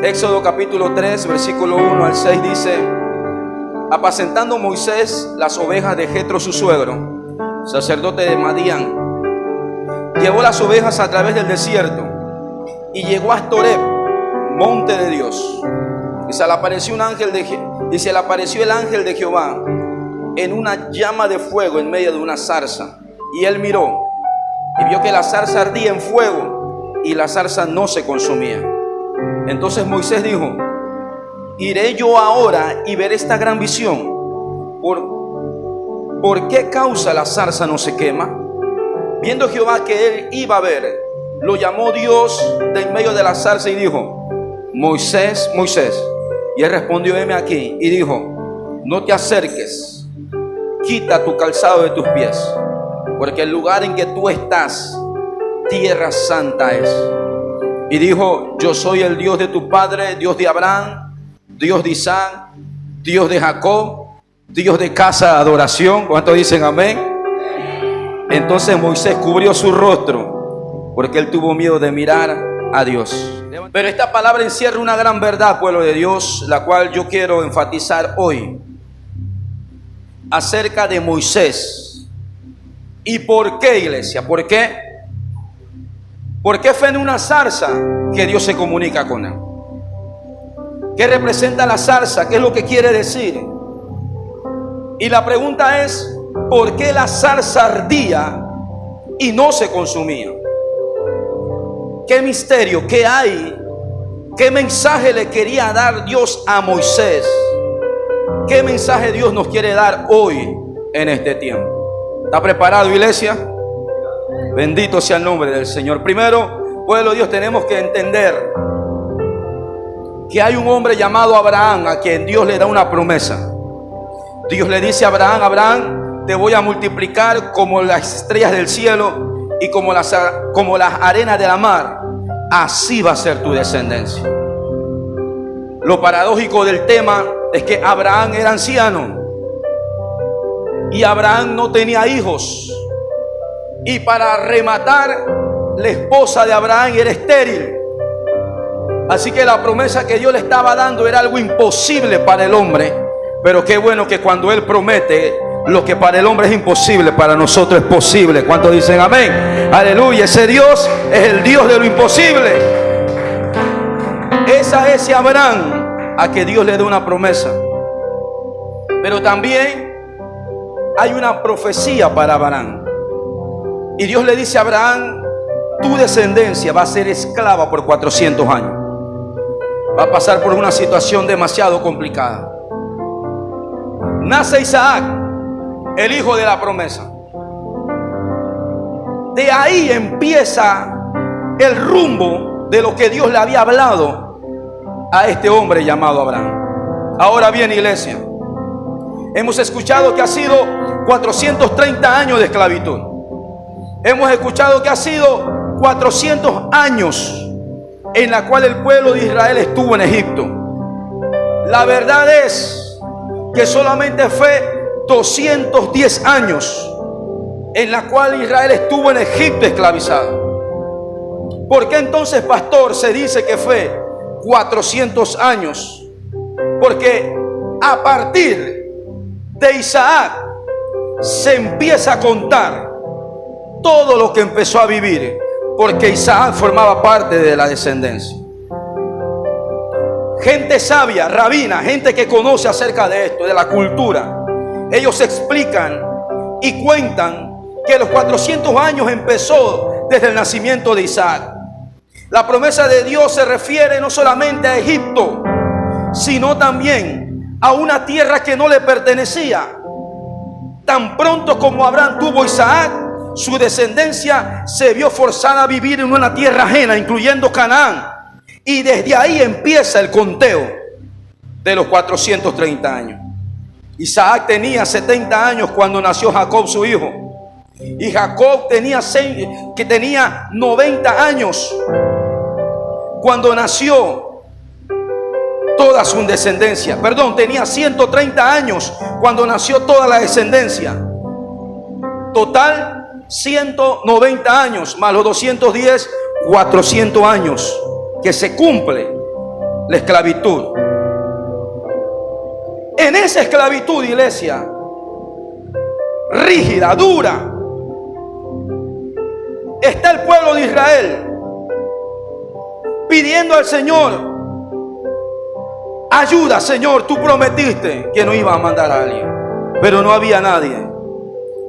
Éxodo capítulo 3, versículo 1 al 6 dice: apacentando Moisés las ovejas de Jetro su suegro, sacerdote de Madián, llevó las ovejas a través del desierto y llegó a Horeb, monte de Dios. Y se le apareció el ángel de Jehová en una llama de fuego en medio de una zarza. Y él miró y vio que la zarza ardía en fuego y la zarza no se consumía. Entonces Moisés dijo: iré yo ahora y veré esta gran visión. ¿Por qué causa la zarza no se quema? Viendo Jehová que él iba a ver, lo llamó Dios de en medio de la zarza y dijo: Moisés, Moisés. Y él respondió: heme aquí. Y dijo: no te acerques, quita tu calzado de tus pies, porque el lugar en que tú estás, tierra santa es. Y dijo: yo soy el Dios de tu padre, Dios de Abraham, Dios de Isaac, Dios de Jacob, Dios de casa de adoración. ¿Cuántos dicen amén? Entonces Moisés cubrió su rostro, porque él tuvo miedo de mirar a Dios. Pero esta palabra encierra una gran verdad, pueblo de Dios, la cual yo quiero enfatizar hoy, acerca de Moisés. ¿Y por qué, iglesia? ¿Por qué? ¿Por qué fue en una zarza que Dios se comunica con él? ¿Qué representa la zarza? ¿Qué es lo que quiere decir? Y la pregunta es: ¿por qué la zarza ardía y no se consumía? ¿Qué misterio? ¿Qué hay? ¿Qué mensaje le quería dar Dios a Moisés? ¿Qué mensaje Dios nos quiere dar hoy en este tiempo? ¿Está preparado, iglesia? Bendito sea el nombre del Señor. Primero, pueblo de Dios, tenemos que entender que hay un hombre llamado Abraham, a quien Dios le da una promesa. Dios le dice a Abraham: Abraham, te voy a multiplicar como las estrellas del cielo y como las arenas de la mar. Así va a ser tu descendencia. Lo paradójico del tema es que Abraham era anciano y Abraham no tenía hijos. Y para rematar, la esposa de Abraham era estéril. Así que la promesa que Dios le estaba dando era algo imposible para el hombre. Pero qué bueno que cuando Él promete, lo que para el hombre es imposible, para nosotros es posible. ¿Cuántos dicen amén? Aleluya. Ese Dios es el Dios de lo imposible. Esa es ese Abraham a que Dios le da una promesa. Pero también hay una profecía para Abraham. Y Dios le dice a Abraham: tu descendencia va a ser esclava por 400 años. Va a pasar por una situación demasiado complicada. Nace Isaac, el hijo de la promesa. De ahí empieza el rumbo de lo que Dios le había hablado a este hombre llamado Abraham. Ahora bien, iglesia, hemos escuchado que ha sido 430 años de esclavitud. Hemos escuchado que ha sido 400 años en la cual el pueblo de Israel estuvo en Egipto. La verdad es que solamente fue 210 años en la cual Israel estuvo en Egipto esclavizado. ¿Por qué entonces, pastor, se dice que fue 400 años? Porque a partir de Isaac se empieza a contar todo lo que empezó a vivir, porque Isaac formaba parte de la descendencia. Gente sabia, rabina, gente que conoce acerca de esto, de la cultura, ellos explican y cuentan que los 400 años empezó desde el nacimiento de Isaac. La promesa de Dios se refiere no solamente a Egipto, sino también a una tierra que no le pertenecía. Tan pronto como Abraham tuvo Isaac, su descendencia se vio forzada a vivir en una tierra ajena, incluyendo Canaán. Y desde ahí empieza el conteo de los 430 años. Isaac tenía 70 años cuando nació Jacob, su hijo. Y Jacob tenía 90 años cuando nació toda su descendencia. Perdón, tenía 130 años cuando nació toda la descendencia. Total, 190 años más los 210, 400 años que se cumple la esclavitud. En esa esclavitud, iglesia, rígida, dura, está el pueblo de Israel pidiendo al Señor ayuda. Señor, tú prometiste que no iba a mandar a alguien, pero no había nadie.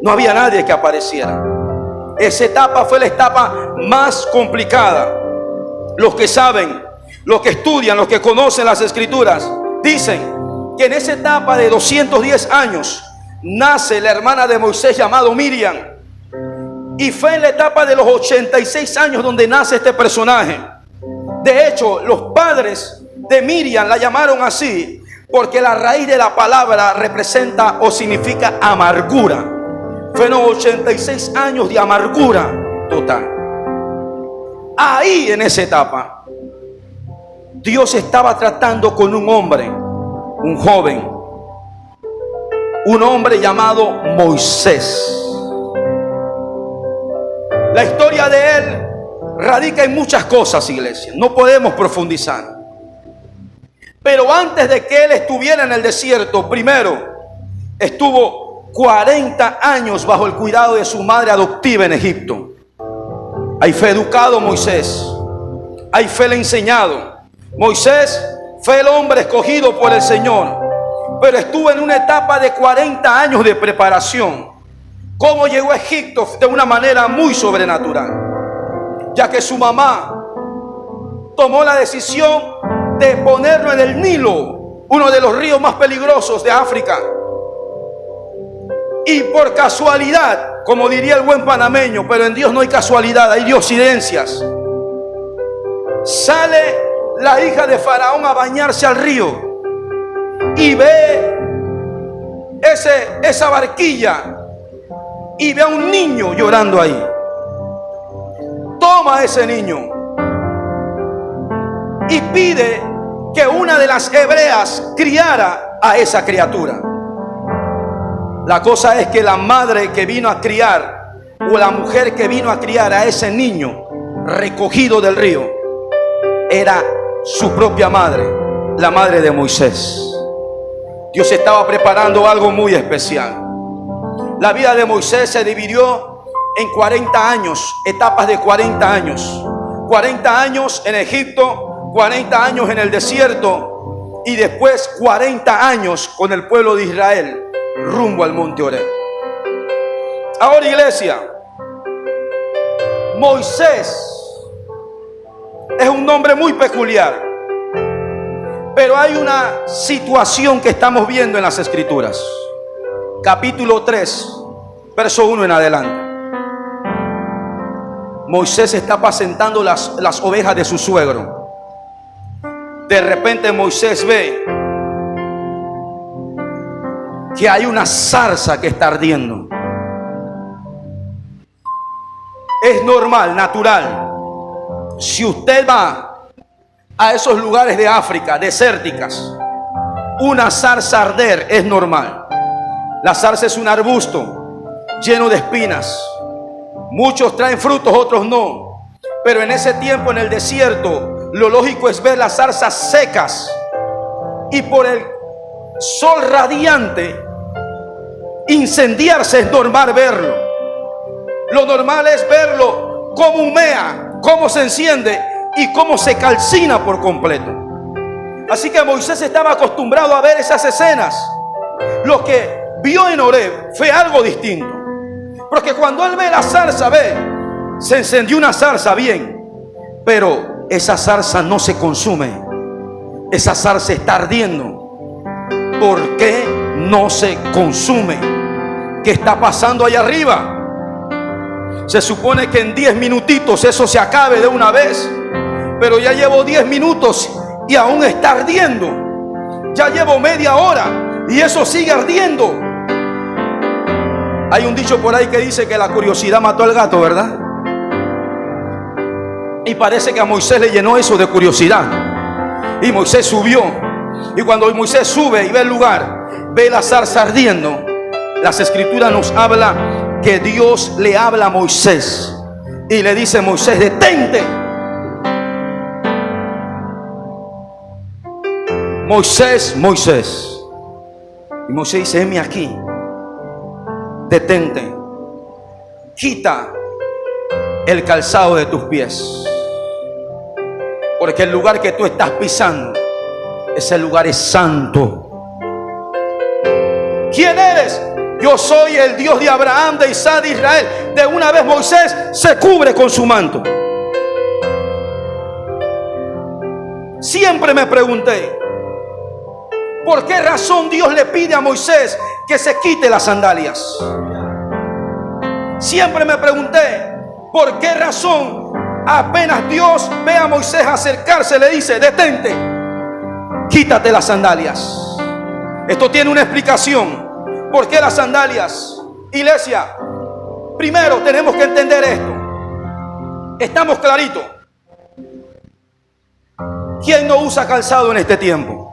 No había nadie que apareciera. Esa etapa fue la etapa más complicada. Los que saben, los que estudian, los que conocen las escrituras, dicen que en esa etapa de 210 años nace la hermana de Moisés llamado Miriam. Y fue en la etapa de los 86 años donde nace este personaje. De hecho, los padres de Miriam la llamaron así porque la raíz de la palabra representa o significa amargura. Fueron 86 años de amargura total. Ahí en esa etapa, Dios estaba tratando con un hombre, un joven, un hombre llamado Moisés. La historia de él radica en muchas cosas, iglesia. No podemos profundizar. Pero antes de que él estuviera en el desierto, primero estuvo 40 años bajo el cuidado de su madre adoptiva en Egipto. Ahí fue educado Moisés. Ahí fue le enseñado. Moisés fue el hombre escogido por el Señor. Pero estuvo en una etapa de 40 años de preparación. Cómo llegó a Egipto de una manera muy sobrenatural, ya que su mamá tomó la decisión de ponerlo en el Nilo, uno de los ríos más peligrosos de África. Y por casualidad, como diría el buen panameño, pero en Dios no hay casualidad, hay diosidencias, sale la hija de Faraón a bañarse al río y ve esa barquilla y ve a un niño llorando ahí. Toma a ese niño y pide que una de las hebreas criara a esa criatura. La cosa es que la madre que vino a criar, o la mujer que vino a criar a ese niño recogido del río, era su propia madre, la madre de Moisés. Dios estaba preparando algo muy especial. La vida de Moisés se dividió en 40 años, etapas de 40 años. 40 años en Egipto, 40 años en el desierto y después 40 años con el pueblo de Israel rumbo al monte Oreb. Ahora, iglesia, Moisés es un nombre muy peculiar, pero hay una situación que estamos viendo en las escrituras. Capítulo 3, verso 1 en adelante. Moisés está apacentando las ovejas de su suegro. De repente Moisés ve que hay una zarza que está ardiendo. Es normal, natural. Si usted va a esos lugares de África, desérticas, una zarza arder es normal. La zarza es un arbusto lleno de espinas. Muchos traen frutos, otros no. Pero en ese tiempo en el desierto, lo lógico es ver las zarzas secas. Y por el sol radiante, incendiarse es normal verlo. Lo normal es verlo cómo humea, cómo se enciende y cómo se calcina por completo. Así que Moisés estaba acostumbrado a ver esas escenas. Lo que vio en Oreb fue algo distinto, porque cuando él ve la zarza, se encendió una zarza bien, pero esa zarza no se consume. Esa zarza está ardiendo. ¿Por qué no se consume? ¿Qué está pasando allá arriba? Se supone que en 10 minutitos eso se acabe de una vez, pero ya llevo 10 minutos y aún está ardiendo. Ya llevo media hora y eso sigue ardiendo. Hay un dicho por ahí que dice que la curiosidad mató al gato, ¿verdad? Y parece que a Moisés le llenó eso de curiosidad. Y Moisés subió. Y cuando Moisés sube y ve el lugar, ve la zarza ardiendo. Las escrituras nos habla que Dios le habla a Moisés y le dice: Moisés, detente. Moisés, Moisés. Y Moisés dice, heme aquí, detente, quita el calzado de tus pies, porque el lugar que tú estás pisando, ese lugar es santo. ¿Quién eres? Yo soy el Dios de Abraham, de Isaac, de Israel. De una vez Moisés se cubre con su manto. Siempre me pregunté, ¿por qué razón Dios le pide a Moisés que se quite las sandalias? Siempre me pregunté, ¿por qué razón apenas Dios ve a Moisés acercarse, le dice, detente, quítate las sandalias? Esto tiene una explicación. ¿Por qué las sandalias? Iglesia, primero tenemos que entender esto. Estamos claritos. ¿Quién no usa calzado en este tiempo?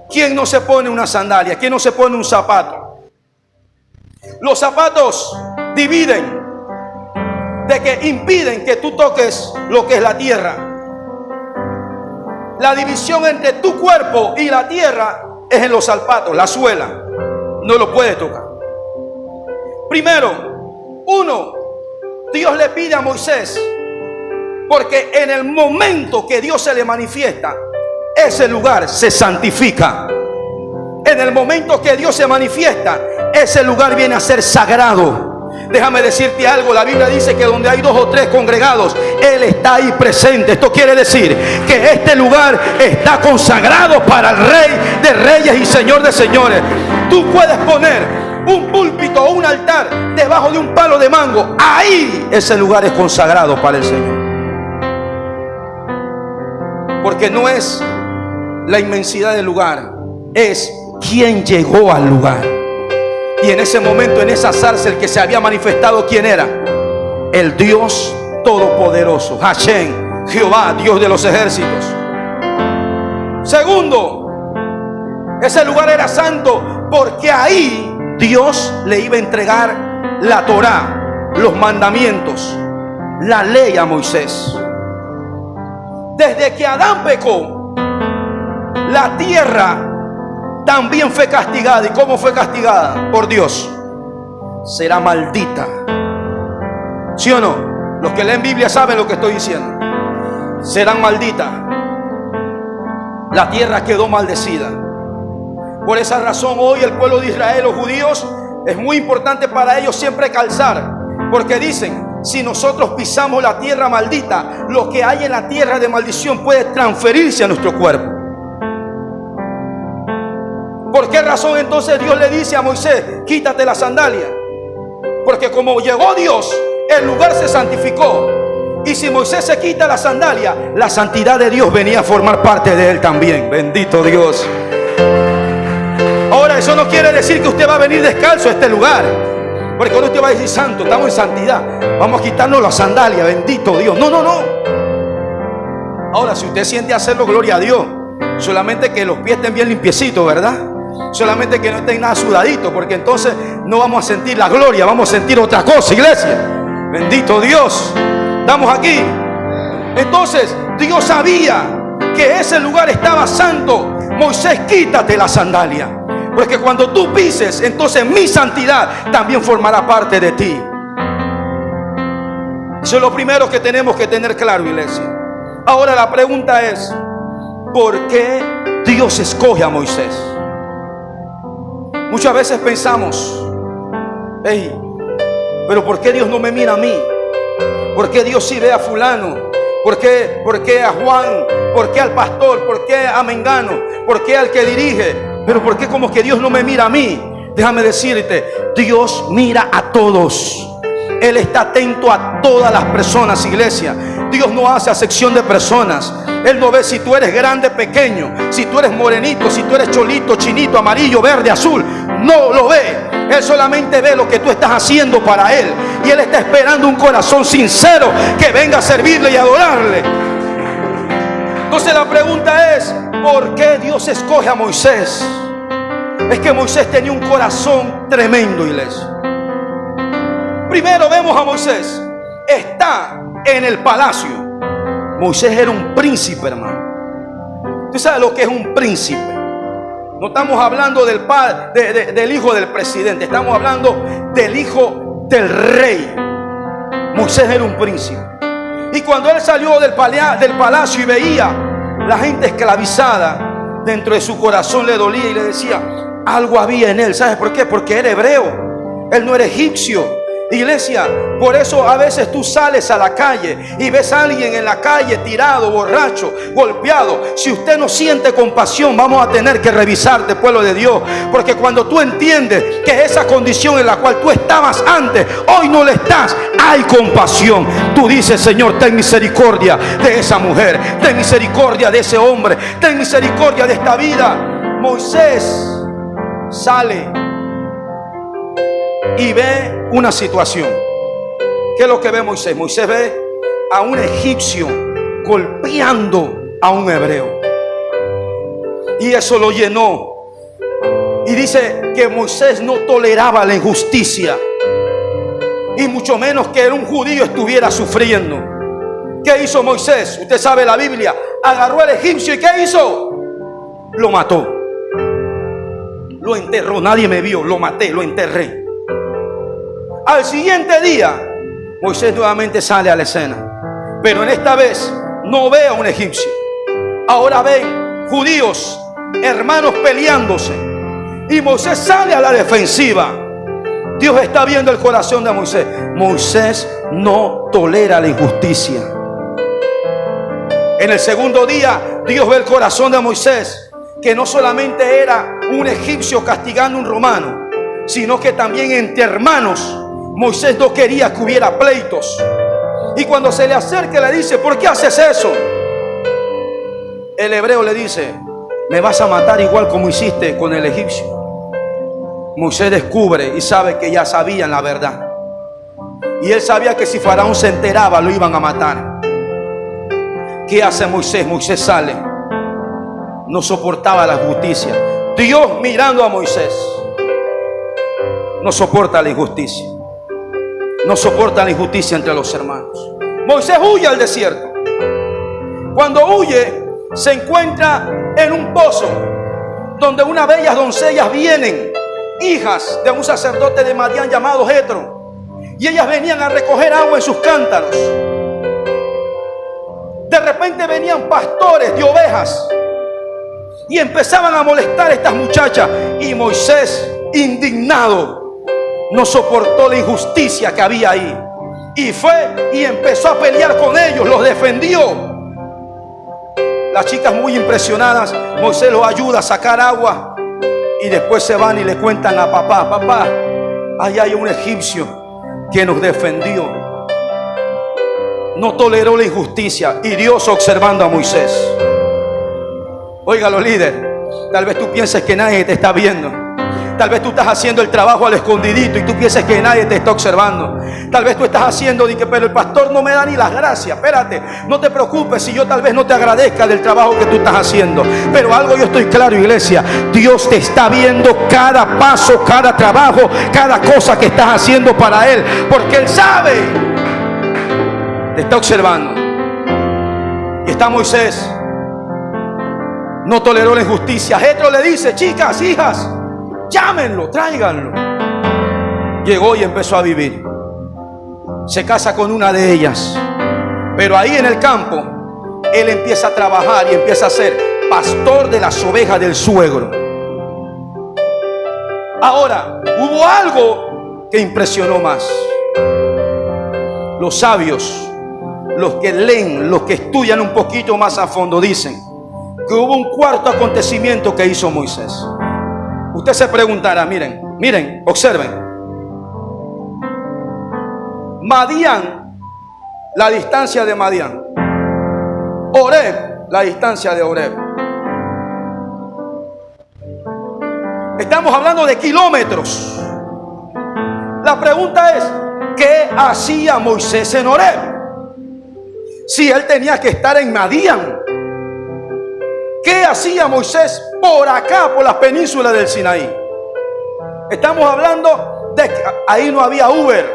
¿Quién no se pone una sandalia? ¿Quién no se pone un zapato? Los zapatos dividen, de que impiden que tú toques lo que es la tierra. La división entre tu cuerpo y la tierra es en los zapatos, la suela. No lo puedes tocar. Primero, Dios le pide a Moisés, porque en el momento que Dios se le manifiesta, ese lugar se santifica. En el momento que Dios se manifiesta, ese lugar viene a ser sagrado. Déjame decirte algo, la Biblia dice que donde hay 2 o 3 congregados, Él está ahí presente. Esto quiere decir que este lugar está consagrado para el Rey de Reyes y Señor de Señores. Tú puedes poner un púlpito o un altar debajo de un palo de mango. Ahí ese lugar es consagrado para el Señor. Porque no es la inmensidad del lugar, es quien llegó al lugar. Y en ese momento, en esa zarza, el que se había manifestado, ¿quién era? El Dios Todopoderoso, Hashem, Jehová, Dios de los ejércitos. Segundo, ese lugar era santo porque ahí Dios le iba a entregar la Torá, los mandamientos, la ley a Moisés. Desde que Adán pecó, la tierra también fue castigada. ¿Y cómo fue castigada? Por Dios. Será maldita. ¿Sí o no? Los que leen Biblia saben lo que estoy diciendo. Serán malditas. La tierra quedó maldecida. Por esa razón hoy el pueblo de Israel, los judíos, es muy importante para ellos siempre calzar. Porque dicen, si nosotros pisamos la tierra maldita, lo que hay en la tierra de maldición puede transferirse a nuestro cuerpo. ¿Por qué razón entonces Dios le dice a Moisés, quítate la sandalia? Porque como llegó Dios, el lugar se santificó. Y si Moisés se quita la sandalia, la santidad de Dios venía a formar parte de él también. Bendito Dios. Ahora, eso no quiere decir que usted va a venir descalzo a este lugar. Porque cuando usted va a decir, santo, estamos en santidad, vamos a quitarnos la sandalia, bendito Dios. No, no, no. Ahora, si usted siente hacerlo, gloria a Dios. Solamente que los pies estén bien limpiecitos, ¿verdad? Solamente que no estén nada sudaditos, porque entonces no vamos a sentir la gloria, vamos a sentir otra cosa, iglesia. Bendito Dios. Estamos aquí. Entonces Dios sabía que ese lugar estaba santo. Moisés, quítate la sandalia, porque cuando tú pises, entonces mi santidad también formará parte de ti. Eso es lo primero que tenemos que tener claro, iglesia. Ahora la pregunta es, ¿por qué Dios escoge a Moisés? Muchas veces pensamos, hey, pero ¿por qué Dios no me mira a mí? ¿Por qué Dios sí ve a fulano? ¿Por qué a Juan? ¿Por qué al pastor? ¿Por qué a Mengano? ¿Por qué al que dirige? Pero ¿por qué como que Dios no me mira a mí? Déjame decirte, Dios mira a todos. Él está atento a todas las personas, iglesia. Dios no hace acepción de personas. Él no ve si tú eres grande, pequeño, si tú eres morenito, si tú eres cholito, chinito, amarillo, verde, azul. No lo ve. Él solamente ve lo que tú estás haciendo para Él. Y Él está esperando un corazón sincero que venga a servirle y adorarle. Entonces la pregunta es, ¿por qué Dios escoge a Moisés? Es que Moisés tenía un corazón tremendo, iglesia. Primero vemos a Moisés. Está en el palacio. Moisés era un príncipe, hermano. Tú sabes lo que es un príncipe. No estamos hablando del del hijo del presidente. Estamos hablando del hijo del rey. Moisés era un príncipe. Y cuando él salió del palacio y veía la gente esclavizada, dentro de su corazón le dolía y le decía, algo había en él. ¿Sabes por qué? Porque era hebreo. Él no era egipcio. Iglesia, por eso a veces tú sales a la calle y ves a alguien en la calle tirado, borracho, golpeado. Si usted no siente compasión, vamos a tener que revisarte, pueblo de Dios. Porque cuando tú entiendes que esa condición en la cual tú estabas antes, hoy no le estás, hay compasión. Tú dices, Señor, ten misericordia de esa mujer, ten misericordia de ese hombre, ten misericordia de esta vida. Moisés sale y ve una situación. ¿Qué es lo que ve Moisés? Moisés ve a un egipcio golpeando a un hebreo. Y eso lo llenó. Y dice que Moisés no toleraba la injusticia. Y mucho menos que un judío estuviera sufriendo. ¿Qué hizo Moisés? Usted sabe la Biblia. Agarró al egipcio y ¿qué hizo? Lo mató. Lo enterró. Nadie me vio. Lo maté, lo enterré. Al siguiente día, Moisés nuevamente sale a la escena. Pero en esta vez no ve a un egipcio. Ahora ven judíos, hermanos peleándose. Y Moisés sale a la defensiva. Dios está viendo el corazón de Moisés. Moisés no tolera la injusticia. En el segundo día, Dios ve el corazón de Moisés, que no solamente era un egipcio castigando a un romano, sino que también entre hermanos Moisés no quería que hubiera pleitos. Y cuando se le acerca le dice, ¿por qué haces eso? El hebreo le dice, me vas a matar igual como hiciste con el egipcio. Moisés descubre y sabe que ya sabían la verdad. Y él sabía que si Faraón se enteraba lo iban a matar. ¿Qué hace Moisés? Moisés sale. No soportaba la justicia. Dios mirando a Moisés no soporta la injusticia. No soporta la injusticia entre los hermanos. Moisés huye al desierto. Cuando huye, se encuentra en un pozo donde unas bellas doncellas vienen, hijas de un sacerdote de Madián llamado Jetro, y ellas venían a recoger agua en sus cántaros. De repente venían pastores de ovejas y empezaban a molestar a estas muchachas, y Moisés, indignado, no soportó la injusticia que había ahí y fue y empezó a pelear con ellos, los defendió. Las chicas muy impresionadas, Moisés los ayuda a sacar agua y después se van y le cuentan a papá, papá, ahí hay un egipcio que nos defendió. No toleró la injusticia. Y Dios observando a Moisés. Óigalo, líder, tal vez tú pienses que nadie te está viendo. Tal vez tú estás haciendo el trabajo al escondidito y tú piensas que nadie te está observando. Tal vez tú estás haciendo, pero el pastor no me da ni las gracias. Espérate, no te preocupes si yo tal vez no te agradezca del trabajo que tú estás haciendo. Pero algo yo estoy claro, iglesia. Dios te está viendo cada paso, cada trabajo, cada cosa que estás haciendo para Él. Porque Él sabe. Te está observando. Y está Moisés. No toleró la injusticia. Jetro le dice, chicas, hijas, llámenlo, tráiganlo. Llegó y empezó a vivir. Se casa con una de ellas. Pero ahí en el campo, él empieza a trabajar y empieza a ser pastor de las ovejas del suegro. Ahora, hubo algo que impresionó más. Los sabios, los que leen, los que estudian un poquito más a fondo, dicen que hubo un cuarto acontecimiento que hizo Moisés. Usted se preguntará, miren, observen. Madián, la distancia de Madián. Oreb, la distancia de Oreb. Estamos hablando de kilómetros. La pregunta es, ¿qué hacía Moisés en Oreb? Si él tenía que estar en Madián. ¿Qué hacía Moisés por acá, por la península del Sinaí? Estamos hablando de que ahí no había Uber,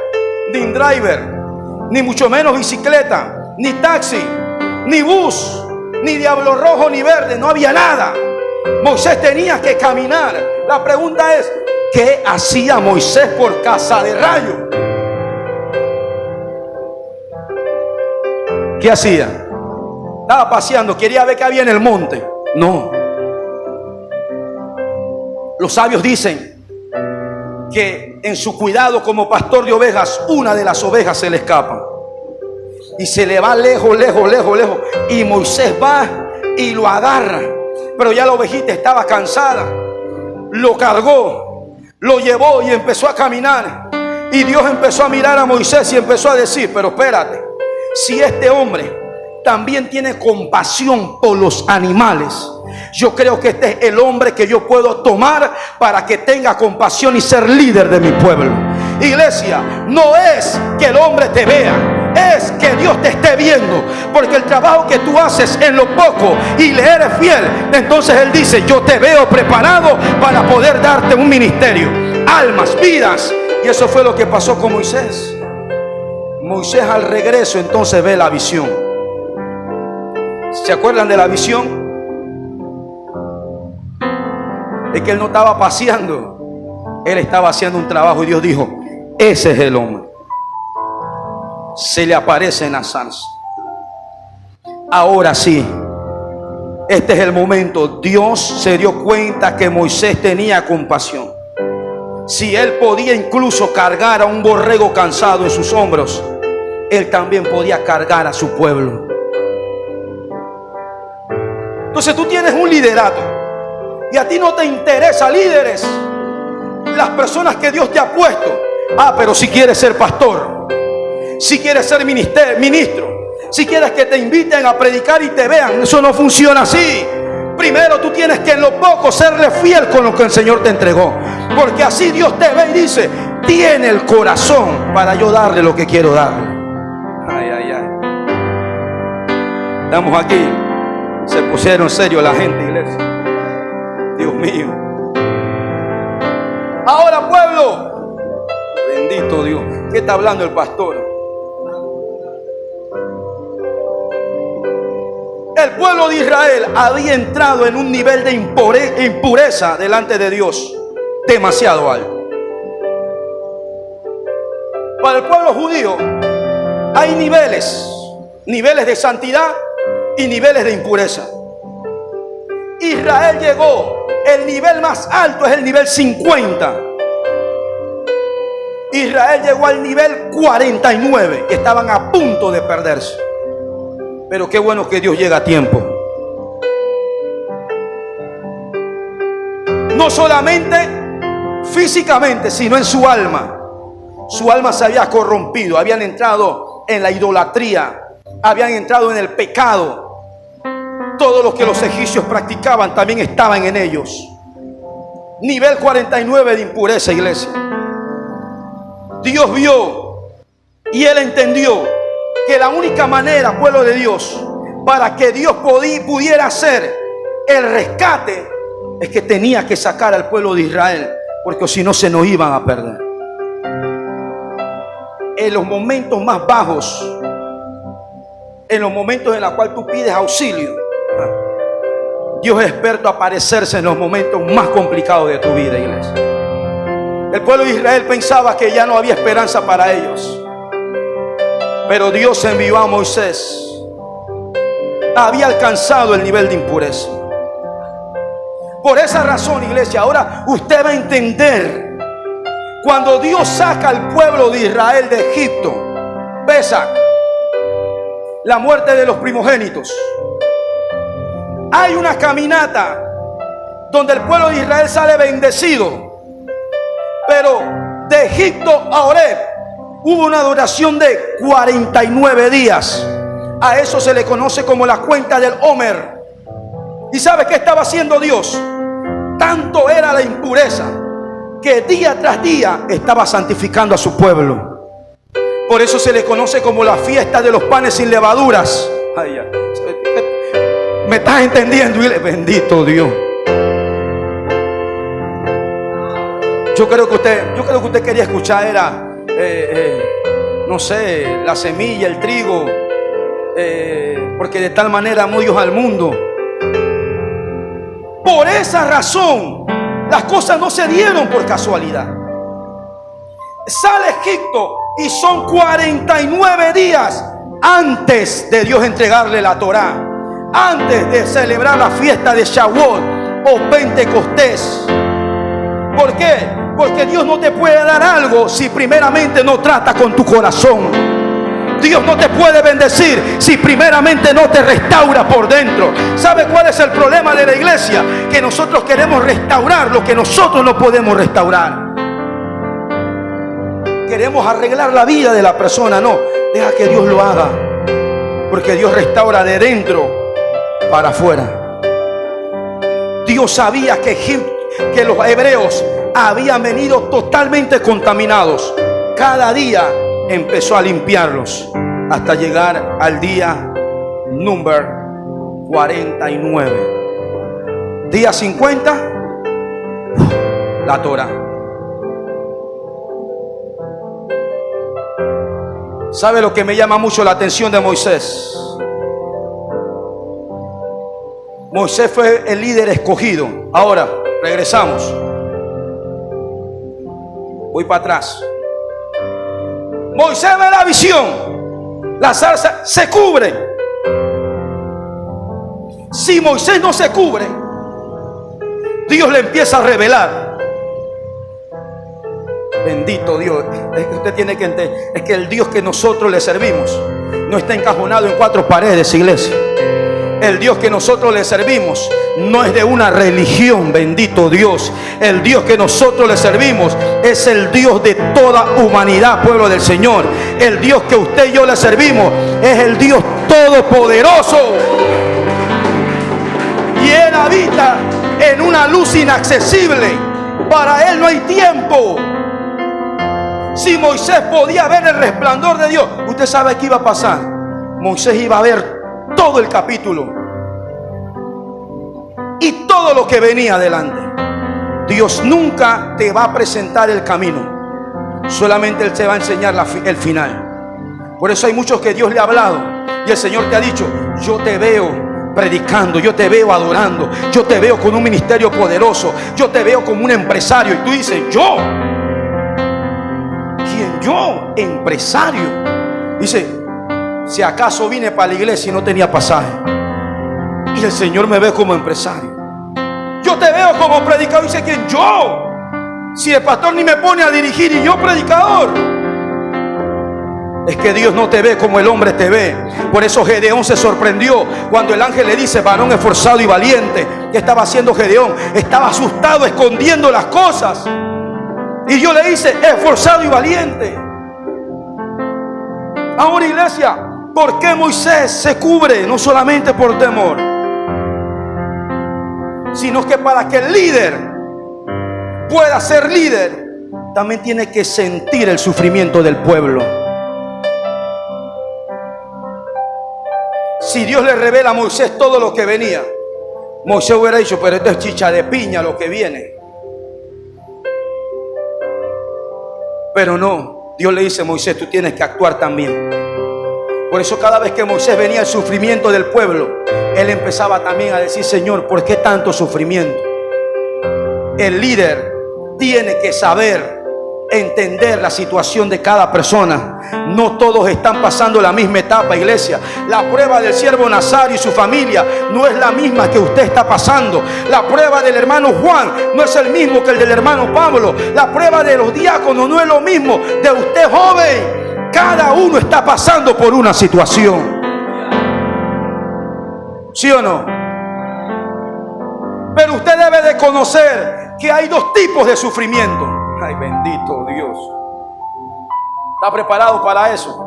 ni InDriver, ni mucho menos bicicleta, ni taxi, ni bus, ni diablo rojo ni verde, no había nada. Moisés tenía que caminar. La pregunta es, ¿qué hacía Moisés por casa de rayo? ¿Qué hacía? Estaba paseando, quería ver qué había en el monte. No. Los sabios dicen que en su cuidado como pastor de ovejas, una de las ovejas se le escapa y se le va lejos, lejos, lejos, lejos, y Moisés va y lo agarra, pero ya la ovejita estaba cansada. Lo cargó, lo llevó y empezó a caminar. Y Dios empezó a mirar a Moisés y empezó a decir, pero espérate, si este hombre también tiene compasión por los animales, yo creo que este es el hombre que yo puedo tomar para que tenga compasión y ser líder de mi pueblo. Iglesia, no es que el hombre te vea, es que Dios te esté viendo, porque el trabajo que tú haces en lo poco y le eres fiel, entonces Él dice, yo te veo preparado para poder darte un ministerio, almas, vidas. Y eso fue lo que pasó con Moisés. Moisés al regreso entonces ve la visión. ¿Se acuerdan de la visión? Es que él no estaba paseando, él estaba haciendo un trabajo y Dios dijo, ese es el hombre. Se le aparece en la zarza. Ahora sí, este es el momento. Dios se dio cuenta que Moisés tenía compasión. Si él podía incluso cargar a un borrego cansado en sus hombros, él también podía cargar a su pueblo. Entonces tú tienes un liderato y a ti no te interesa líderes, las personas que Dios te ha puesto. Pero si quieres ser pastor, si quieres ser ministro, si quieres que te inviten a predicar y te vean, eso no funciona así. Primero tú tienes que en lo poco serle fiel con lo que el Señor te entregó, porque así Dios te ve y dice, tiene el corazón para yo darle lo que quiero darle. Ay, ay, ay. Estamos aquí. Se pusieron serio la gente, iglesia. Dios mío. Ahora, pueblo, bendito Dios. ¿Qué está hablando el pastor? El pueblo de Israel había entrado en un nivel de impureza delante de Dios demasiado alto. Para el pueblo judío hay niveles de santidad y niveles de impureza. Israel llegó, el nivel más alto es el nivel 50. Israel llegó al nivel 49, estaban a punto de perderse. Pero qué bueno que Dios llega a tiempo. No solamente físicamente, sino en su alma. Su alma se había corrompido, habían entrado en la idolatría, habían entrado en el pecado. Todo lo que los egipcios practicaban también estaban en ellos. Nivel 49 de impureza, iglesia. Dios vio y Él entendió que la única manera, pueblo de Dios, para que Dios pudiera hacer el rescate, es que tenía que sacar al pueblo de Israel, porque si no se nos iban a perder. En los momentos más bajos, en los momentos en los cuales tú pides auxilio, Dios es experto a aparecerse en los momentos más complicados de tu vida, iglesia. El pueblo de Israel pensaba que ya no había esperanza para ellos, pero Dios envió a Moisés. Había alcanzado el nivel de impureza. Por esa razón, iglesia, ahora usted va a entender. Cuando Dios saca al pueblo de Israel de Egipto, Pesach, la muerte de los primogénitos, hay una caminata donde el pueblo de Israel sale bendecido. Pero de Egipto a Horeb hubo una duración de 49 días. A eso se le conoce como la cuenta del Homer. ¿Y sabe qué estaba haciendo Dios? Tanto era la impureza que día tras día estaba santificando a su pueblo. Por eso se le conoce como la fiesta de los panes sin levaduras. Ay, ay. ¿Me estás entendiendo? Bendito Dios. Yo creo que usted quería escuchar era no sé, la semilla, el trigo, porque de tal manera amó Dios al mundo. Por esa razón, las cosas no se dieron por casualidad. Sale Egipto y son 49 días antes de Dios entregarle la Torá, antes de celebrar la fiesta de Shavuot o Pentecostés. ¿Por qué? Porque Dios no te puede dar algo si primeramente no trata con tu corazón. Dios no te puede bendecir si primeramente no te restaura por dentro. ¿Sabe cuál es el problema de la iglesia? Que nosotros queremos restaurar lo que nosotros no podemos restaurar. Queremos arreglar la vida de la persona. No, deja que Dios lo haga, porque Dios restaura de dentro para afuera. Dios sabía que los hebreos habían venido totalmente contaminados. Cada día empezó a limpiarlos hasta llegar al día número 49. Día 50, la Torá. ¿Sabe lo que me llama mucho la atención de Moisés? Moisés fue el líder escogido. Ahora, regresamos. Voy para atrás. Moisés ve la visión. La zarza se cubre. Si Moisés no se cubre, Dios le empieza a revelar. Bendito Dios. Es que usted tiene que entender, es que el Dios que nosotros le servimos no está encajonado en 4 paredes, iglesia. El Dios que nosotros le servimos no es de una religión, bendito Dios. El Dios que nosotros le servimos es el Dios de toda humanidad, pueblo del Señor. El Dios que usted y yo le servimos es el Dios todopoderoso. Y Él habita en una luz inaccesible. Para Él no hay tiempo. Si Moisés podía ver el resplandor de Dios, usted sabe qué iba a pasar. Moisés iba a ver todo el capítulo y todo lo que venía adelante. Dios nunca te va a presentar el camino, solamente Él te va a enseñar el final. Por eso hay muchos que Dios le ha hablado y el Señor te ha dicho: yo te veo predicando, yo te veo adorando, yo te veo con un ministerio poderoso, yo te veo como un empresario. Y tú dices: ¿yo? ¿Quién? ¿Yo? Empresario. Dice: si acaso vine para la iglesia y no tenía pasaje, y el Señor me ve como empresario. Yo te veo como predicador. Dice: ¿quién? Yo. Si el pastor ni me pone a dirigir y yo predicador. Es que Dios no te ve como el hombre te ve. Por eso Gedeón se sorprendió cuando el ángel le dice: varón esforzado y valiente. ¿Qué estaba haciendo Gedeón? Estaba asustado, escondiendo las cosas. Y Dios le dice: esforzado y valiente. Ahora, iglesia, ¿por qué Moisés se cubre? No solamente por temor, sino que para que el líder pueda ser líder, también tiene que sentir el sufrimiento del pueblo. Si Dios le revela a Moisés todo lo que venía, Moisés hubiera dicho: pero esto es chicha de piña lo que viene. Pero no, Dios le dice: Moisés, tú tienes que actuar también. Por eso cada vez que Moisés venía el sufrimiento del pueblo, él empezaba también a decir: Señor, ¿por qué tanto sufrimiento? El líder tiene que saber entender la situación de cada persona. No todos están pasando la misma etapa, iglesia. La prueba del siervo Nazario y su familia no es la misma que usted está pasando. La prueba del hermano Juan no es el mismo que el del hermano Pablo. La prueba de los diáconos no es lo mismo de usted, joven. Cada uno está pasando por una situación. ¿Sí o no? Pero usted debe de conocer que hay 2 tipos de sufrimiento. Ay, bendito Dios. ¿Está preparado para eso?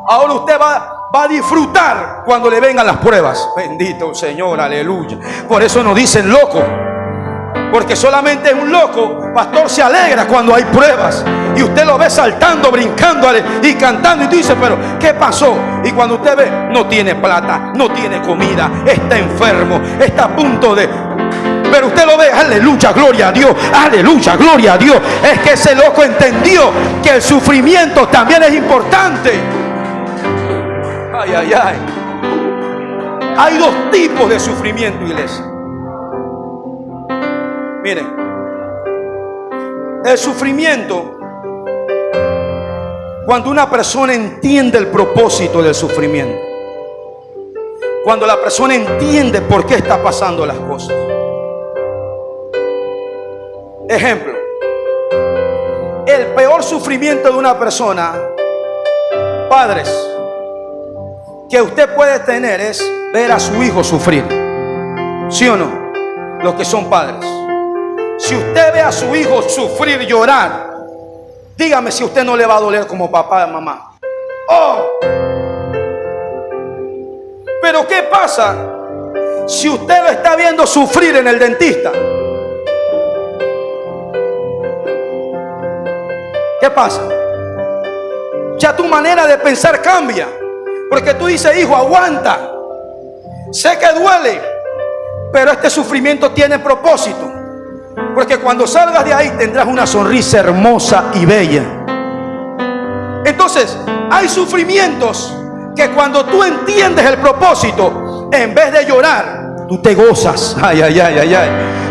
Ahora usted va a disfrutar cuando le vengan las pruebas. Bendito Señor, aleluya. Por eso nos dicen loco. Porque solamente un loco, pastor, se alegra cuando hay pruebas. Y usted lo ve saltando, brincando y cantando. Y tú dices: pero ¿qué pasó? Y cuando usted ve, no tiene plata, no tiene comida, está enfermo, está a punto de... Pero usted lo ve: aleluya, gloria a Dios, aleluya, gloria a Dios. Es que ese loco entendió que el sufrimiento también es importante. Ay, ay, ay. Hay dos tipos de sufrimiento, iglesia. Miren, el sufrimiento, cuando una persona entiende el propósito del sufrimiento, cuando la persona entiende por qué está pasando las cosas. Ejemplo, el peor sufrimiento de una persona, padres, que usted puede tener es ver a su hijo sufrir. ¿Sí o no? Los que son padres. Si usted ve a su hijo sufrir, llorar, dígame si a usted no le va a doler como papá y mamá. ¡Oh! Pero ¿qué pasa si usted lo está viendo sufrir en el dentista? ¿Qué pasa? Ya tu manera de pensar cambia. Porque tú dices, hijo, aguanta. Sé que duele, pero este sufrimiento tiene propósito. Porque cuando salgas de ahí tendrás una sonrisa hermosa y bella. Entonces, hay sufrimientos que cuando tú entiendes el propósito, en vez de llorar, tú te gozas. Ay, ay, ay, ay, ay.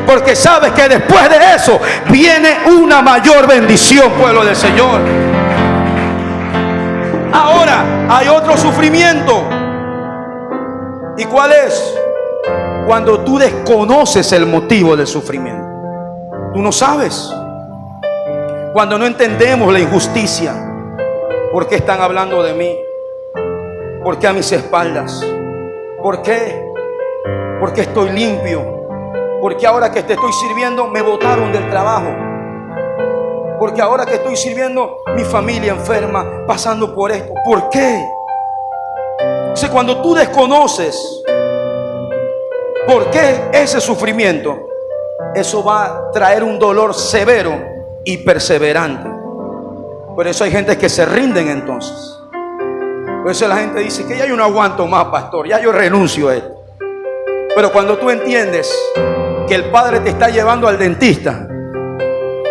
Porque sabes que después de eso viene una mayor bendición, pueblo del Señor. Ahora hay otro sufrimiento. ¿Y cuál es? Cuando tú desconoces el motivo del sufrimiento. Tú no sabes. Cuando no entendemos la injusticia. ¿Por qué están hablando de mí? ¿Por qué a mis espaldas? ¿Por qué? Porque estoy limpio. Porque ahora que te estoy sirviendo me botaron del trabajo. Porque ahora que estoy sirviendo mi familia enferma, pasando por esto. ¿Por qué? O sea, cuando tú desconoces por qué ese sufrimiento, eso va a traer un dolor severo y perseverante. Por eso hay gente que se rinden entonces. Por eso la gente dice que ya yo no aguanto más, pastor, ya yo renuncio a esto. Pero cuando tú entiendes que el Padre te está llevando al dentista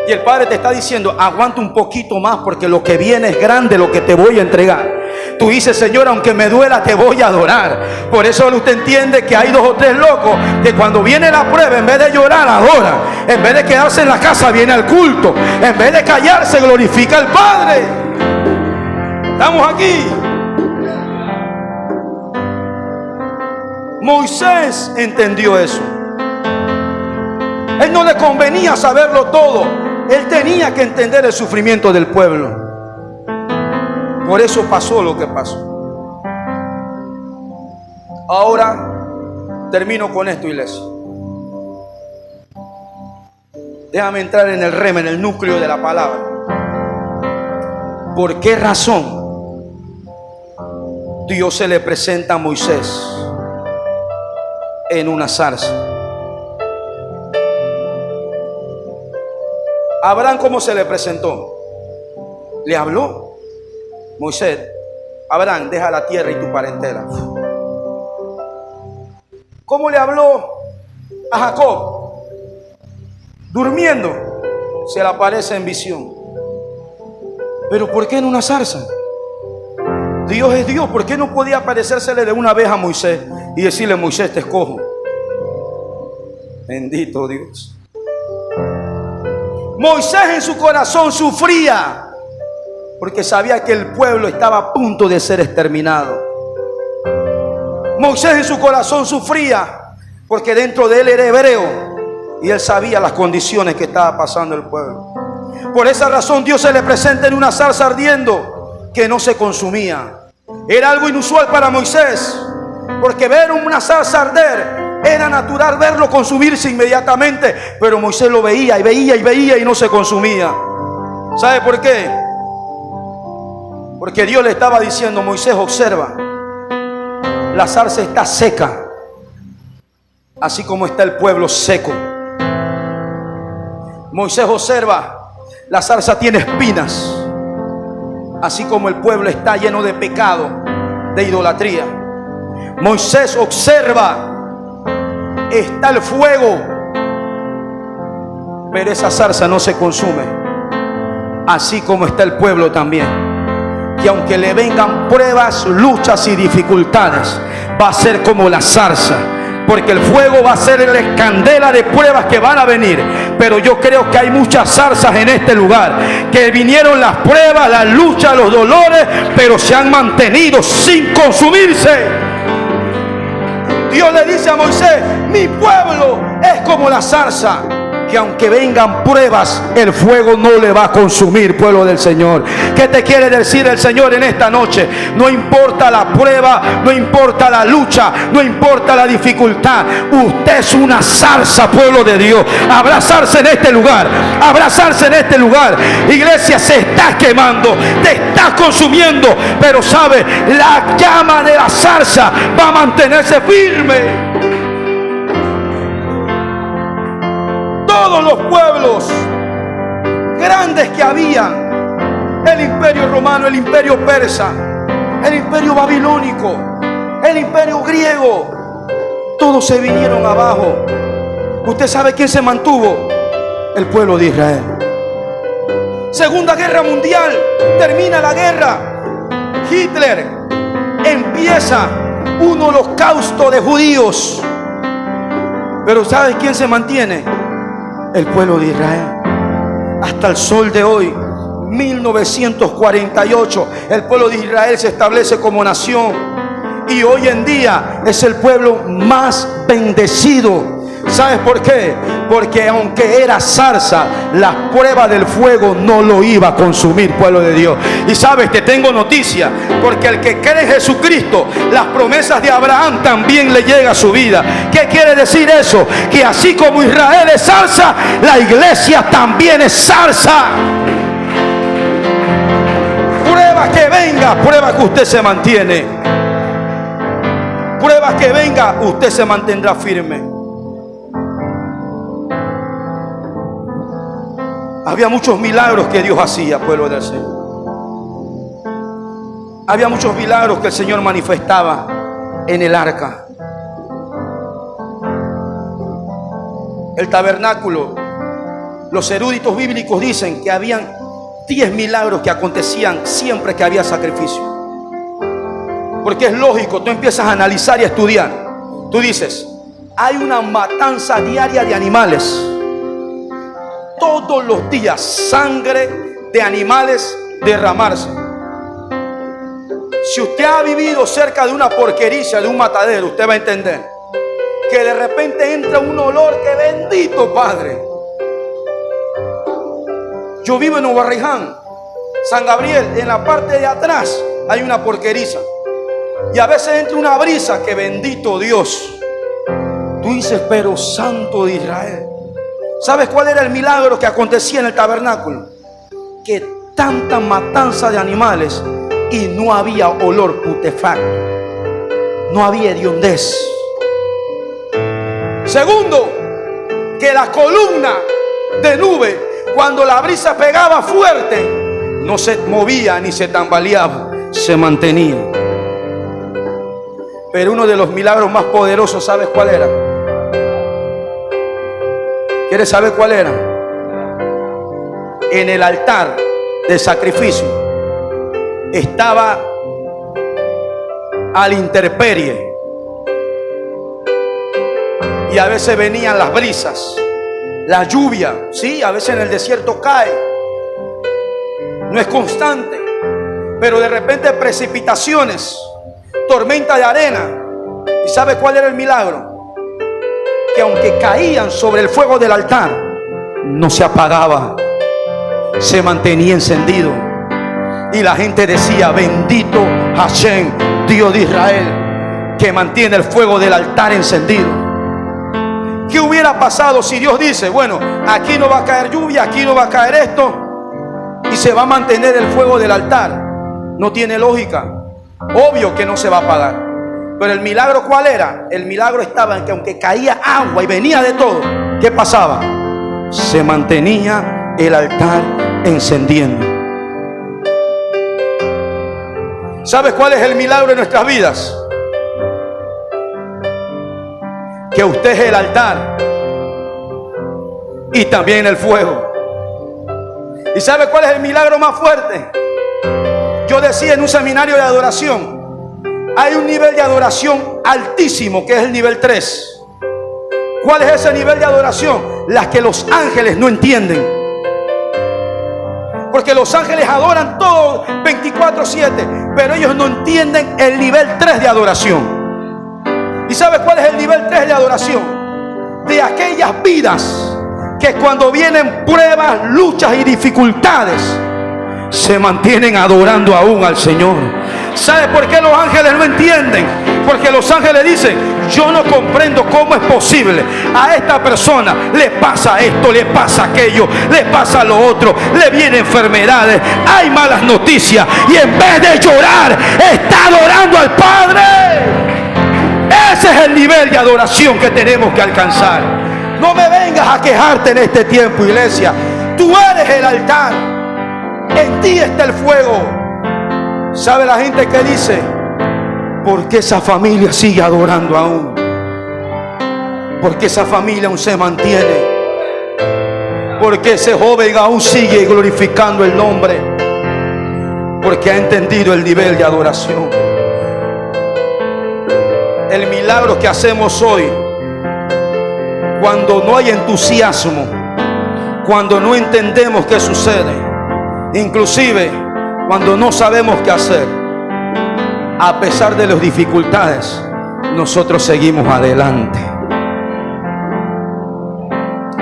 y el Padre te está diciendo, aguanta un poquito más porque lo que viene es grande, lo que te voy a entregar. Tú dices, Señor, aunque me duela, te voy a adorar. Por eso usted entiende que hay 2 o 3 locos que cuando viene la prueba, en vez de llorar, adora. En vez de quedarse en la casa, viene al culto. En vez de callarse, glorifica al Padre. Estamos aquí. Moisés entendió eso. Él no le convenía saberlo todo. Él tenía que entender el sufrimiento del pueblo. Por eso pasó lo que pasó. Ahora termino con esto, iglesia. Déjame entrar en el rema, en el núcleo de la palabra. ¿Por qué razón Dios se le presenta a Moisés en una zarza? Abraham, ¿cómo se le presentó? Le habló. Moisés, Abraham, deja la tierra y tu parentela. ¿Cómo le habló a Jacob? Durmiendo, se le aparece en visión. ¿Pero por qué en una zarza? Dios es Dios. ¿Por qué no podía aparecérsele de una vez a Moisés y decirle, Moisés, te escojo? Bendito Dios. Moisés en su corazón sufría porque sabía que el pueblo estaba a punto de ser exterminado. Moisés en su corazón sufría porque dentro de él era hebreo y él sabía las condiciones que estaba pasando el pueblo. Por esa razón Dios se le presenta en una zarza ardiendo que no se consumía. Era algo inusual para Moisés, porque ver una zarza arder era natural verlo consumirse inmediatamente, pero Moisés lo veía y veía y veía y no se consumía. ¿Sabe por qué? Porque Dios le estaba diciendo, Moisés, observa, la zarza está seca, así como está el pueblo seco. Moisés, observa, la zarza tiene espinas, así como el pueblo está lleno de pecado, de idolatría. Moisés, observa, está el fuego, pero esa zarza no se consume, así como está el pueblo también. que aunque le vengan pruebas, luchas y dificultades, va a ser como la zarza. Porque el fuego va a ser la candela de pruebas que van a venir. Pero yo creo que hay muchas zarzas en este lugar, que vinieron las pruebas, las luchas, los dolores, pero se han mantenido sin consumirse. Dios le dice a Moisés: mi pueblo es como la zarza, que aunque vengan pruebas, el fuego no le va a consumir, pueblo del Señor. ¿Qué te quiere decir el Señor en esta noche? No importa la prueba, no importa la lucha, no importa la dificultad, usted es una zarza, pueblo de Dios. Abrazarse en este lugar, abrazarse en este lugar. Iglesia, se está quemando, te está consumiendo, pero sabe, la llama de la zarza va a mantenerse firme. Todos los pueblos grandes que había, el imperio romano, el imperio persa, el imperio babilónico, el imperio griego, todos se vinieron abajo. ¿Usted sabe quién se mantuvo? El pueblo de Israel. Segunda Guerra Mundial, termina la guerra, Hitler empieza un holocausto de judíos, pero ¿sabe quién se mantiene? El pueblo de Israel. Hasta el sol de hoy, 1948, el pueblo de Israel se establece como nación, y hoy en día es el pueblo más bendecido. ¿Sabes por qué? Porque aunque era zarza, la prueba del fuego no lo iba a consumir, pueblo de Dios. Y sabes, te tengo noticia, porque el que cree en Jesucristo, las promesas de Abraham también le llega a su vida. ¿Qué quiere decir eso? Que así como Israel es zarza, la iglesia también es zarza. Prueba que venga, prueba que usted se mantiene. Prueba que venga, usted se mantendrá firme. Había muchos milagros que Dios hacía, pueblo del Señor. Había muchos milagros que el Señor manifestaba en el arca. El tabernáculo, los eruditos bíblicos dicen que habían 10 milagros que acontecían siempre que había sacrificio. Porque es lógico, tú empiezas a analizar y a estudiar. Tú dices, hay una matanza diaria de animales. Todos los días, sangre de animales derramarse. Si usted ha vivido cerca de una porquería, de un matadero, usted va a entender que de repente entra un olor que bendito Padre. Yo vivo en Ubarriján, San Gabriel, en la parte de atrás hay una porqueriza, y a veces entra una brisa que bendito Dios. Tú dices, pero Santo de Israel. ¿Sabes cuál era el milagro que acontecía en el tabernáculo? Que tanta matanza de animales y no había olor putefacto, no había hediondez. Segundo, que la columna de nube, cuando la brisa pegaba fuerte, no se movía ni se tambaleaba, se mantenía. Pero uno de los milagros más poderosos, ¿sabes cuál era? ¿Quieres saber cuál era? En el altar de sacrificio estaba a la intemperie, y a veces venían las brisas, la lluvia, sí, a veces en el desierto cae, no es constante, pero de repente precipitaciones, tormenta de arena. ¿Y sabe cuál era el milagro? Que aunque caían sobre el fuego del altar, no se apagaba, se mantenía encendido. Y la gente decía, bendito Hashem, Dios de Israel, que mantiene el fuego del altar encendido. ¿Qué hubiera pasado si Dios dice, bueno, aquí no va a caer lluvia, aquí no va a caer esto, y se va a mantener el fuego del altar? No tiene lógica. Obvio que no se va a apagar. Pero el milagro, ¿cuál era? El milagro estaba en que aunque caía agua y venía de todo, ¿qué pasaba? Se mantenía el altar encendiendo. ¿Sabes cuál es el milagro en nuestras vidas? Que usted es el altar y también el fuego. ¿Y sabe cuál es el milagro más fuerte? Yo yo decía en un seminario de adoración, hay un nivel de adoración altísimo que es el nivel 3. ¿Cuál es ese nivel de adoración? Las que los ángeles no entienden. Porque los ángeles adoran todo 24/7, pero ellos no entienden el nivel 3 de adoración. ¿Y sabes cuál es el nivel 3 de adoración? De aquellas vidas que cuando vienen pruebas, luchas y dificultades, se mantienen adorando aún al Señor. ¿Sabe por qué los ángeles no entienden? Porque los ángeles dicen: yo no comprendo cómo es posible. A esta persona le pasa esto, le pasa aquello, le pasa lo otro, le vienen enfermedades, hay malas noticias, y en vez de llorar, está adorando al Padre. Ese es el nivel de adoración que tenemos que alcanzar. No me vengas a quejarte en este tiempo, iglesia. Tú eres el altar. En ti está el fuego. ¿Sabe la gente que dice? ¿Por qué esa familia sigue adorando aún? ¿Por qué esa familia aún se mantiene? ¿Por qué ese joven aún sigue glorificando el nombre? Porque ha entendido el nivel de adoración. El milagro que hacemos hoy, cuando no hay entusiasmo, cuando no entendemos qué sucede, inclusive cuando no sabemos qué hacer, a pesar de las dificultades, nosotros seguimos adelante.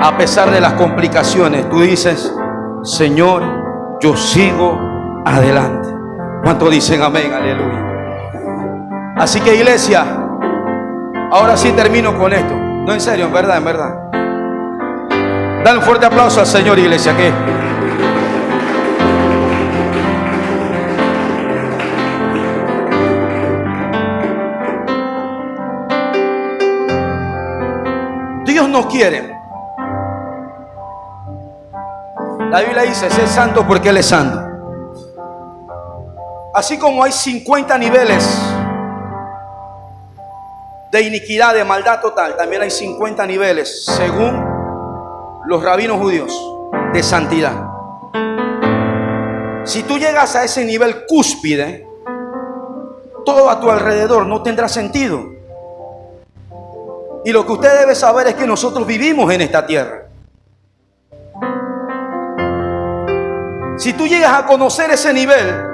A pesar de las complicaciones, tú dices: Señor, yo sigo adelante. ¿Cuántos dicen amén? Aleluya. Así que, iglesia, ahora sí termino con esto. No, en serio, en verdad, en verdad. Dale un fuerte aplauso al Señor, iglesia, que Dios no quiere. La Biblia dice: sé santo porque Él es santo. Así como hay 50 niveles de iniquidad, de maldad total, también hay 50 niveles, según los rabinos judíos, de santidad. Si tú llegas a ese nivel cúspide, todo a tu alrededor no tendrá sentido. Y lo que usted debe saber es que nosotros vivimos en esta tierra. Si tú llegas a conocer ese nivel,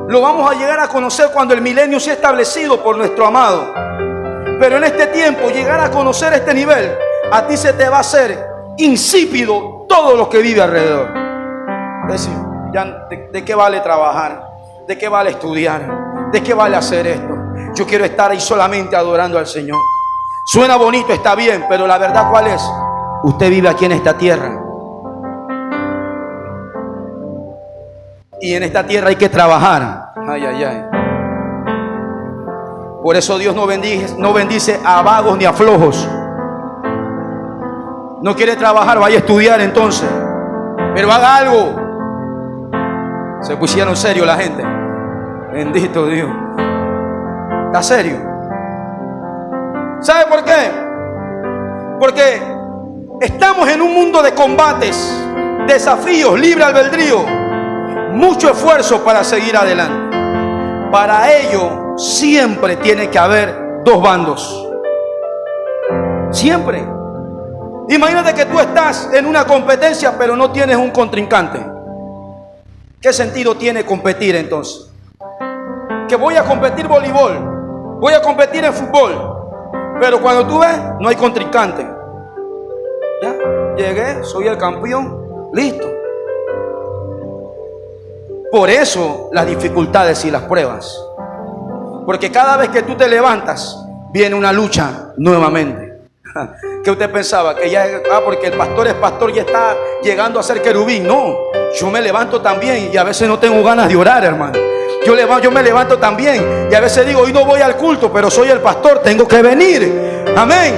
lo vamos a llegar a conocer cuando el milenio sea establecido por nuestro amado. Pero en este tiempo, llegar a conocer este nivel, a ti se te va a hacer insípido todo lo que vive alrededor. Es decir, ya, ¿de qué vale trabajar? ¿De qué vale estudiar? ¿De qué vale hacer esto? Yo quiero estar ahí solamente adorando al Señor. Suena bonito, está bien, pero la verdad, ¿cuál es? Usted vive aquí en esta tierra. Y en esta tierra hay que trabajar. Ay, ay, ay. Por eso Dios no bendice a vagos ni a flojos. No quiere trabajar, vaya a estudiar entonces. Pero haga algo. Se pusieron serio la gente. Bendito Dios. ¿Está serio? ¿Sabe por qué? Porque estamos en un mundo de combates, desafíos, libre albedrío, mucho esfuerzo para seguir adelante. Para ello siempre tiene que haber dos bandos. Siempre. Imagínate que tú estás en una competencia pero no tienes un contrincante. ¿Qué sentido tiene competir entonces? Que voy a competir voleibol, voy a competir en fútbol, pero cuando tú ves, no hay contrincante. Ya, llegué, soy el campeón, listo. Por eso las dificultades y las pruebas. Porque cada vez que tú te levantas, viene una lucha nuevamente. ¿Qué usted pensaba? Que ya, porque el pastor es pastor, ya está llegando a ser querubín. No, yo me levanto también y a veces no tengo ganas de orar, hermano. Yo me levanto también y a veces digo: hoy no voy al culto, pero soy el pastor, tengo que venir. Amén.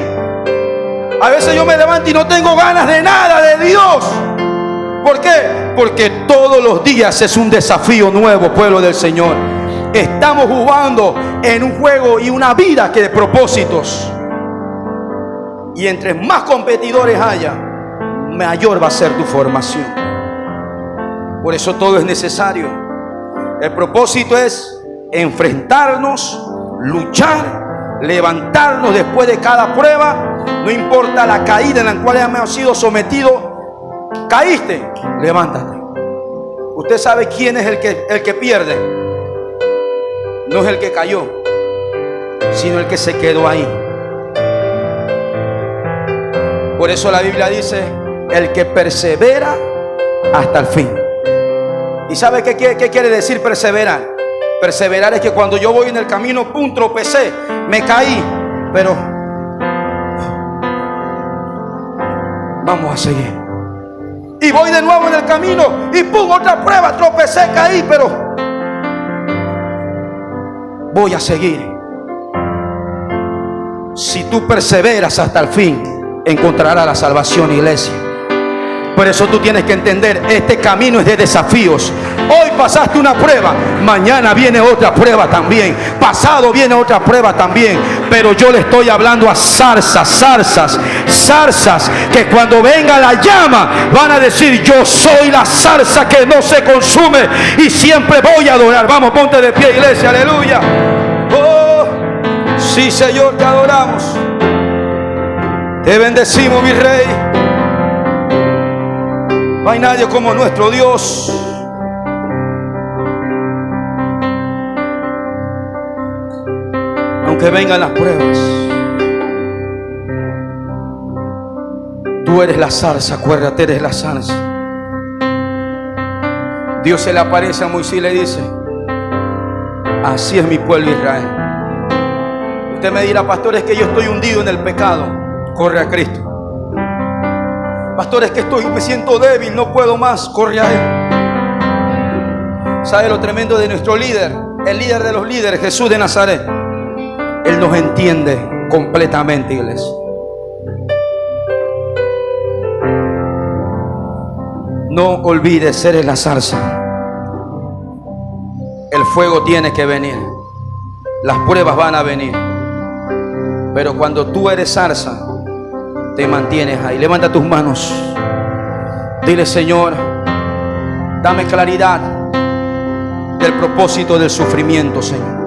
A veces yo me levanto y no tengo ganas de nada de Dios. ¿Por qué? Porque todos los días es un desafío nuevo, pueblo del Señor. Estamos jugando en un juego y una vida que de propósitos. Y entre más competidores haya, mayor va a ser tu formación. Por eso todo es necesario. El propósito es enfrentarnos, luchar, levantarnos después de cada prueba. No importa la caída en la cual hemos sido sometidos. Caíste, levántate. Usted sabe quién es el que pierde. No es el que cayó, sino el que se quedó ahí. Por eso la Biblia dice: el que persevera hasta el fin. ¿Y sabe qué quiere decir perseverar? Perseverar es que cuando yo voy en el camino, pum, tropecé, me caí, pero vamos a seguir. Y voy de nuevo en el camino y pum, otra prueba, tropecé, caí, pero voy a seguir. Si tú perseveras hasta el fin, encontrarás la salvación, iglesia. Por eso tú tienes que entender, este camino es de desafíos. Hoy pasaste una prueba, mañana viene otra prueba también, pasado viene otra prueba también. Pero yo le estoy hablando a zarzas que cuando venga la llama van a decir: yo soy la zarza que no se consume y siempre voy a adorar. Vamos, ponte de pie, iglesia, aleluya. Oh, sí, Señor, te adoramos, te bendecimos, mi Rey. No hay nadie como nuestro Dios. Aunque vengan las pruebas, tú eres la zarza, acuérdate, eres la zarza. Dios se le aparece a Moisés y le dice: así es mi pueblo Israel. Usted me dirá: pastor, es que yo estoy hundido en el pecado. Corre a Cristo. Pastor, es que me siento débil, no puedo más. Corre a Él. ¿Sabe lo tremendo de nuestro líder? El líder de los líderes, Jesús de Nazaret. Él nos entiende completamente, iglesia. No olvides, eres la zarza. El fuego tiene que venir. Las pruebas van a venir. Pero cuando tú eres zarza, te mantienes ahí. Levanta tus manos. Dile: Señor, dame claridad del propósito del sufrimiento, Señor.